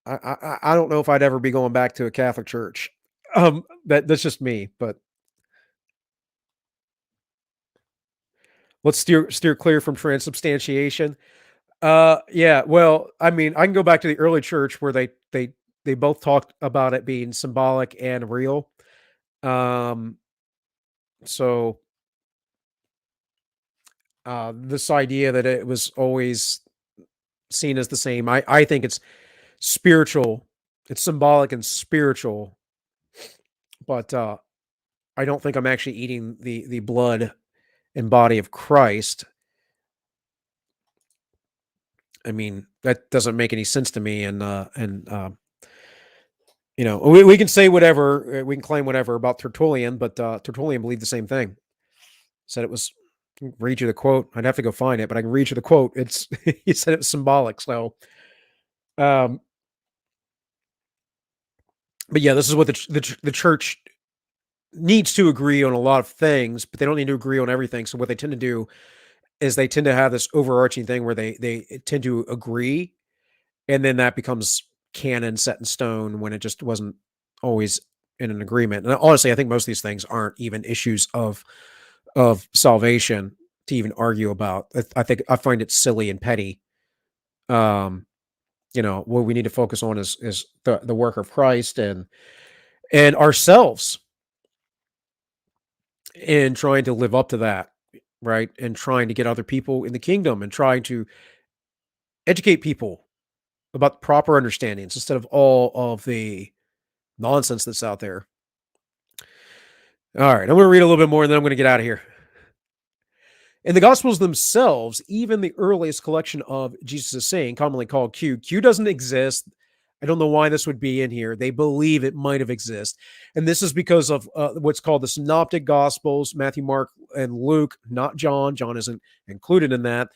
I don't know if I'd ever be going back to a Catholic church. That's just me, but let's steer clear from transubstantiation. Yeah, well, I mean, I can go back to the early church where they both talked about it being symbolic and real. Um, so This idea that it was always seen as the same. I think it's spiritual. It's symbolic and spiritual, but I don't think I'm actually eating the blood and body of Christ. I mean, that doesn't make any sense to me. We can say whatever, we can claim whatever about Tertullian, but Tertullian believed the same thing. Said it was. Read you the quote. I'd have to go find it, but I can read you the quote. It's he said it was symbolic. So, um, but yeah, this is what the church needs to agree on a lot of things, but they don't need to agree on everything. So what they tend to do is they tend to have this overarching thing where they tend to agree, and then that becomes canon set in stone when it just wasn't always in an agreement. And honestly, I think most of these things aren't even issues of salvation to even argue about. I think I find it silly and petty. Um, what we need to focus on is the work of Christ and ourselves in trying to live up to that, right? And trying to get other people in the kingdom and trying to educate people about proper understandings instead of all of the nonsense that's out there. All right, I'm going to read a little bit more and then I'm going to get out of here. In the Gospels themselves, even the earliest collection of Jesus' saying, commonly called Q doesn't exist. I don't know why this would be in here. They believe it might have existed. And this is because of what's called the Synoptic Gospels, Matthew, Mark, and Luke, not John. John isn't included in that.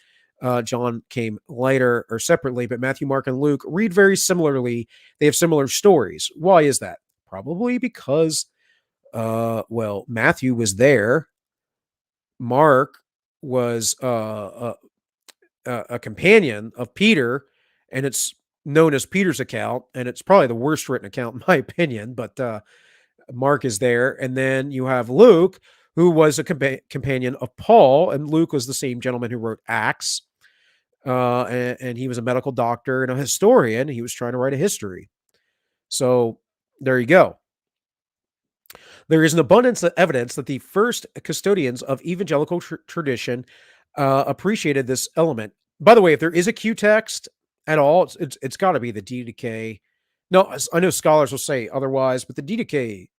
John came later or separately, but Matthew, Mark, and Luke read very similarly. They have similar stories. Why is that? Probably because, Matthew was there. Mark was a companion of Peter, and it's known as Peter's account, and it's probably the worst written account in my opinion. But Mark is there, and then you have Luke, who was a companion of Paul, and Luke was the same gentleman who wrote Acts, and he was a medical doctor and a historian. He was trying to write a history. So there you go. There is an abundance of evidence that the first custodians of evangelical tradition appreciated this element. By the way, if there is a Q text at all, it's got to be the D decay. No, I know scholars will say otherwise, but the D decay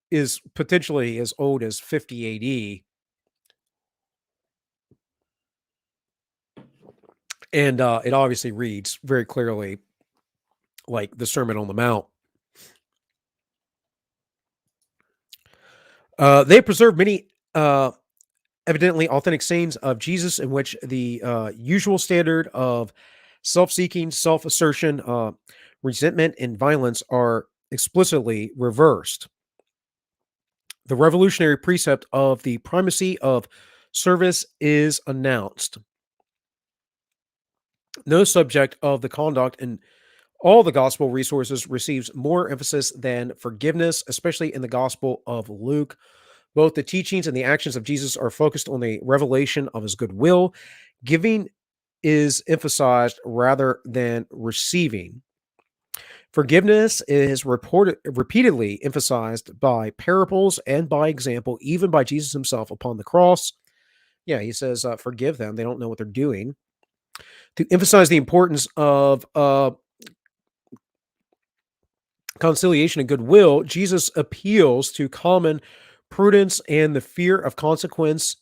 is potentially as old as 50 AD. And it obviously reads very clearly like the Sermon on the Mount. They preserve many evidently authentic sayings of Jesus in which the usual standard of self-seeking, self-assertion, resentment, and violence are explicitly reversed. The revolutionary precept of the primacy of service is announced. No subject of the conduct in all the gospel resources receives more emphasis than forgiveness, especially in the Gospel of Luke. Both the teachings and the actions of Jesus are focused on the revelation of his goodwill. Giving is emphasized rather than receiving. Forgiveness is repeatedly emphasized by parables and by example, even by Jesus himself upon the cross. Yeah, he says, forgive them. They don't know what they're doing. To emphasize the importance of conciliation and goodwill, Jesus appeals to common prudence and the fear of consequence,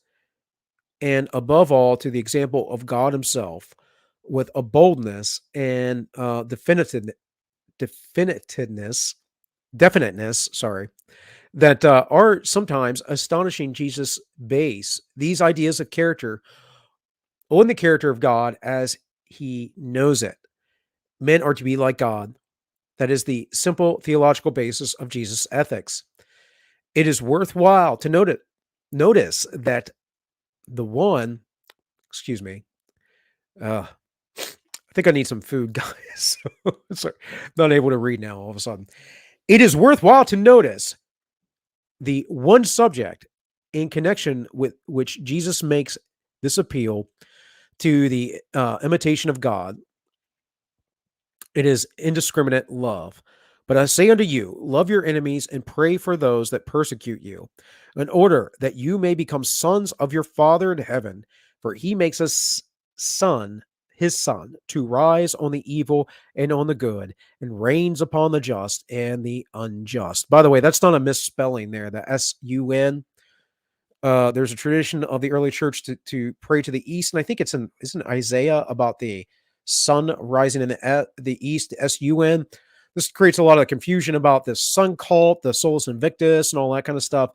and above all, to the example of God himself with a boldness and definiteness, that are sometimes astonishing Jesus' base. These ideas of character on the character of God as he knows it. Men are to be like God. That is the simple theological basis of Jesus' ethics. It is worthwhile to notice that the one, excuse me, I think I need some food, guys. Sorry, not able to read now all of a sudden. It is worthwhile to notice the one subject in connection with which Jesus makes this appeal to the imitation of God. It is indiscriminate love. But I say unto you, love your enemies and pray for those that persecute you, in order that you may become sons of your Father in heaven. For he makes us son, his son, to rise on the evil and on the good, and reigns upon the just and the unjust. By the way, that's not a misspelling there. The sun. There's a tradition of the early church to pray to the east, and I think isn't Isaiah about the sun rising in the east, the sun. This creates a lot of confusion about the sun cult, the Solus Invictus, and all that kind of stuff.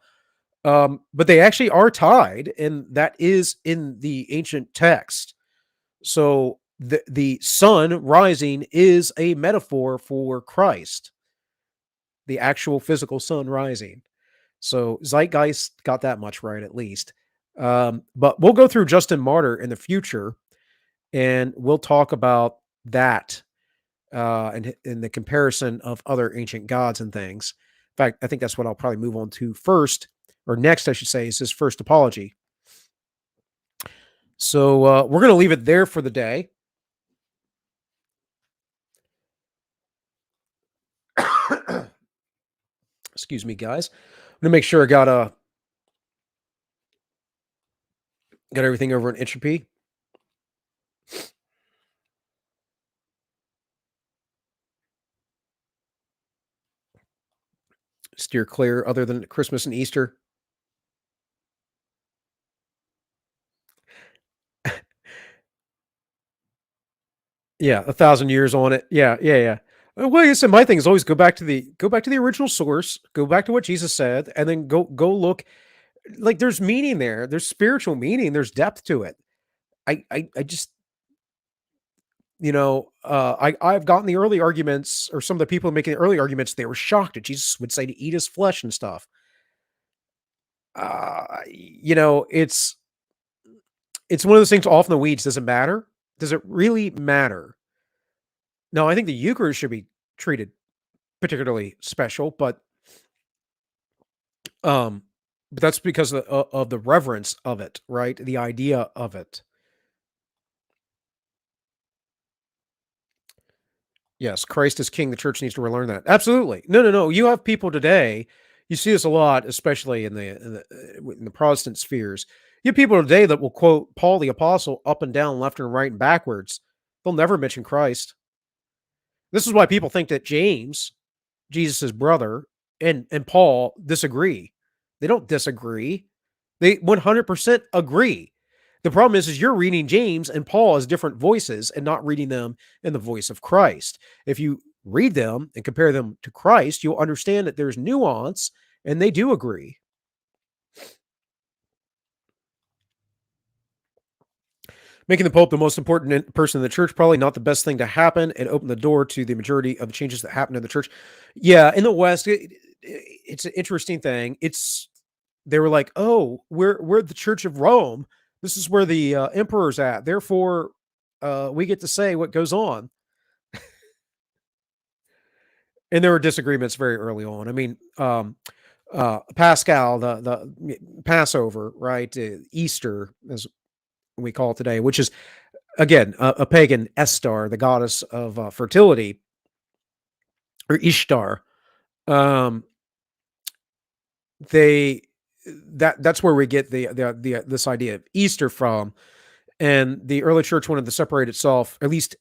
But they actually are tied, and that is in the ancient text. So the sun rising is a metaphor for Christ, the actual physical sun rising. So Zeitgeist got that much right, at least. But we'll go through Justin Martyr in the future, and we'll talk about that and in the comparison of other ancient gods and things. In fact, I think that's what I'll probably move on to first, or next, I should say, is his first apology. So we're going to leave it there for the day. Excuse me, guys. I'm going to make sure I got everything over in entropy. Steer clear other than Christmas and Easter. Yeah, 1,000 years on it. Yeah, yeah, yeah. Well, like I said, my thing is always go back to the original source, go back to what Jesus said, and then go look. Like there's meaning there. There's spiritual meaning. There's depth to it. I just I've gotten the early arguments, or some of the people making the early arguments, they were shocked that Jesus would say to eat his flesh and stuff. It's one of those things off in the weeds. Does it matter? Does it really matter? No, I think the Eucharist should be treated particularly special, um, but that's because of the reverence of it, right? The idea of it. Yes, Christ is king. The church needs to relearn that. Absolutely. No, no, no. You have people today. You see this a lot, especially in the Protestant spheres. You have people today that will quote Paul the apostle up and down, left and right, and backwards. They'll never mention Christ. This is why people think that James, Jesus' brother, and Paul disagree. They don't disagree. They 100% agree. The problem is you're reading James and Paul as different voices and not reading them in the voice of Christ. If you read them and compare them to Christ, you'll understand that there's nuance and they do agree. Making the Pope the most important person in the church, probably not the best thing to happen, and open the door to the majority of the changes that happen in the church. Yeah, in the West, it's an interesting thing. They were like, oh, we're the Church of Rome. This is where the emperor's at. Therefore, we get to say what goes on. And there were disagreements very early on. I mean, Pascal, the Passover, right? Easter, as we call it today, which is again a pagan Estar, the goddess of fertility, or Ishtar. Um, they that's where we get the this idea of Easter from. And the early church wanted to separate itself, at least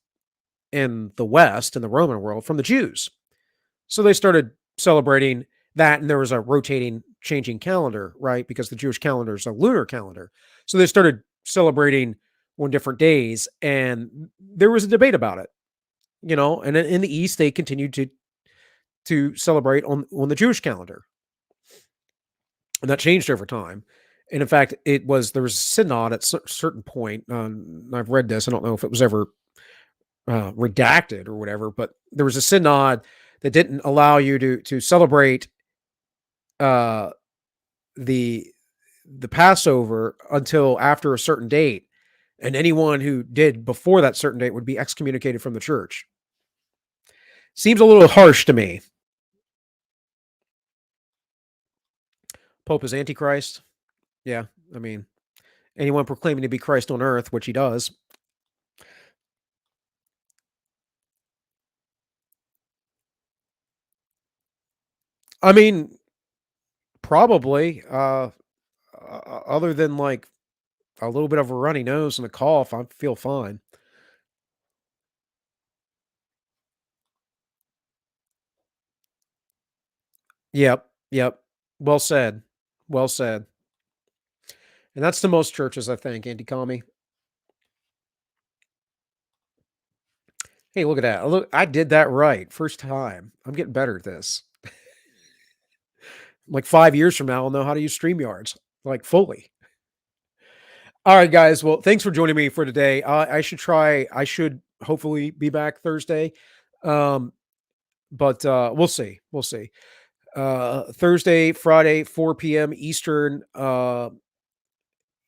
in the West, in the Roman world, from the Jews. So they started celebrating that, and there was a rotating, changing calendar, right? Because the Jewish calendar is a lunar calendar. So they started celebrating on different days, and there was a debate about it, And in the East, they continued to celebrate on the Jewish calendar, and that changed over time. And in fact, there was a synod at a certain point. I've read this. I don't know if it was ever redacted or whatever, but there was a synod that didn't allow you to celebrate uh, the Passover until after a certain date, and anyone who did before that certain date would be excommunicated from the church. Seems a little harsh to me. Pope is Antichrist. Yeah, I mean, anyone proclaiming to be Christ on earth, which he does. I mean, probably, other than, like, a little bit of a runny nose and a cough, I feel fine. Yep, yep. Well said. Well said. And that's to most churches, I think, anti-commie. Hey, look at that. Look, I did that right. First time. I'm getting better at this. Like 5 years from now, I'll know how to use StreamYards, like, fully. Alright, guys. Well, thanks for joining me for today. I should hopefully be back Thursday. Um, but, we'll see. We'll see. Thursday, Friday, 4 p.m. Eastern.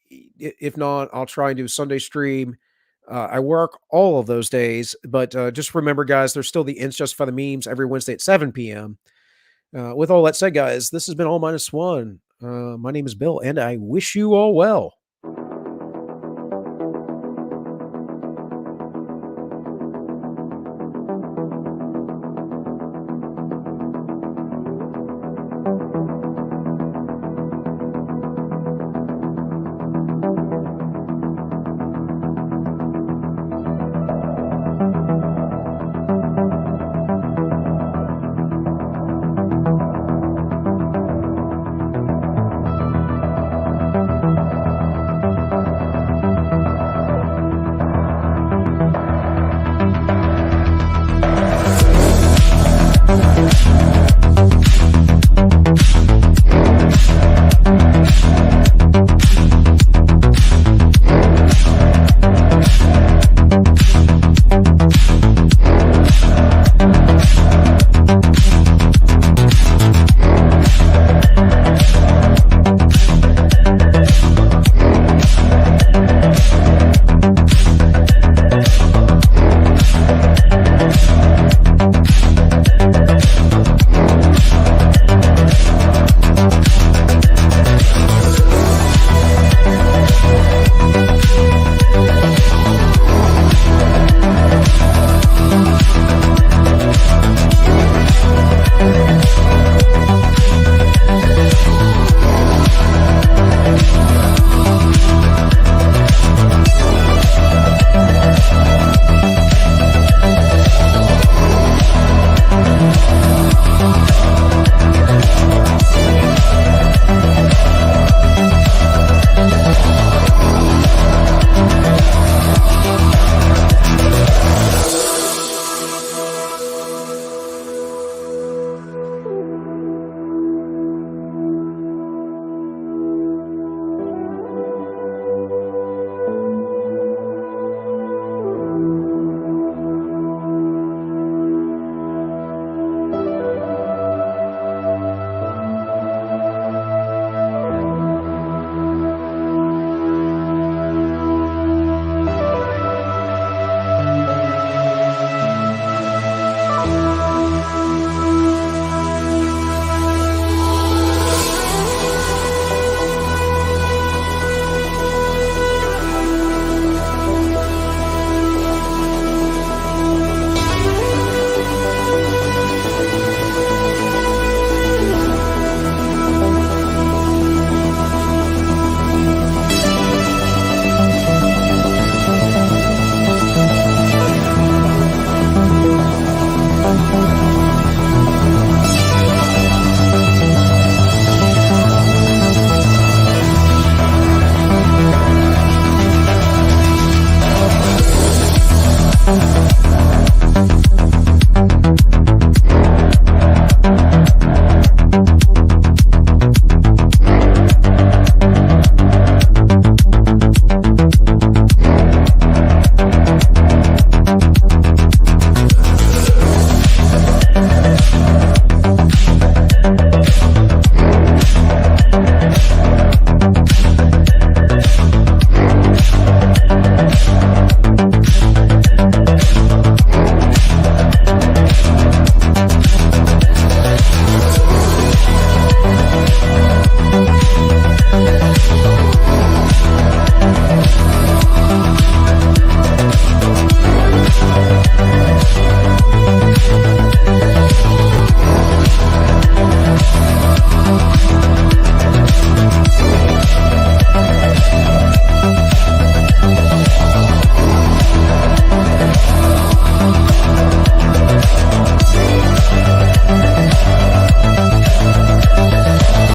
If not, I'll try and do Sunday stream. I work all of those days, but just remember, guys, there's still the Ins Justify the Memes every Wednesday at 7 p.m. With all that said, guys, this has been All Minus One. My name is Bill, and I wish you all well.